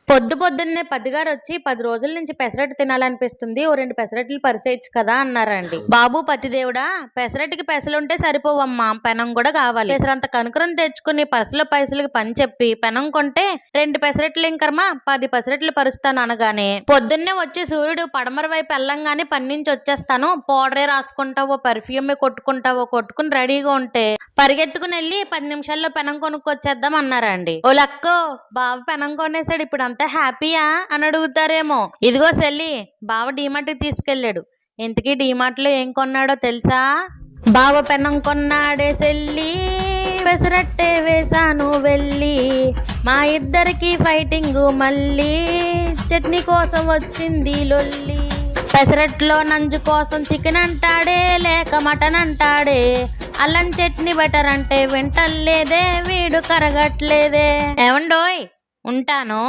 పొద్దున్నే పతిగారు వచ్చి 10 రోజుల నుంచి పెసరట్టు తినాలనిపిస్తుంది, ఓ 2 పెసరట్లు పరిసేయచ్చు కదా అన్నారండి. బాబు పతిదేవుడా, పెసరట్టుకి పెసలుంటే సరిపోవమ్మా, పెనం కూడా కావాలి. పెసరంత కనుకరం తెచ్చుకుని పరసలో పైసలకి పని చెప్పి పెనం కొంటే 2 పెసరట్లు ఇంకర్మా 10 పెసరట్లు పరుస్తాను అనగానే, పొద్దున్నే వచ్చి సూర్యుడు పడమర వైపు వెళ్ళంగానే పని నుంచి వచ్చేస్తాను, పౌడరే రాసుకుంటావో పర్ఫ్యూమే కొట్టుకుని రెడీగా ఉంటే పరిగెత్తుకుని వెళ్ళి 10 నిమిషాల్లో పెనం కొనుక్కొచ్చేద్దాం అన్నారండి. ఓ లక్కో, బావ పెనం కొనేసాడు, ఇప్పుడు అంతా హ్యాపీయా అని అడుగుతారేమో. ఇదిగో సెల్లి, బావ డీమార్ట్కి తీసుకెళ్ళాడు. ఇంతకీ డీమార్ట్లో ఏం కొన్నాడో తెలుసా? బావ పెనం కొన్నాడే సెల్లి, పెసరట్టే వేసాను వెళ్ళి, మా ఇద్దరికి ఫైటింగ్ మళ్ళీ, చట్నీ కోసం వచ్చింది లొల్లి. పెసరట్లో నంజు కోసం చికెన్ అంటాడే, లేక మటన్ అంటాడే, అల్లం చట్నీ బెటర్ అంటే వింటలేదే, వీడు కరగట్లేదే. ఏమండోయ్, ఉంటాను.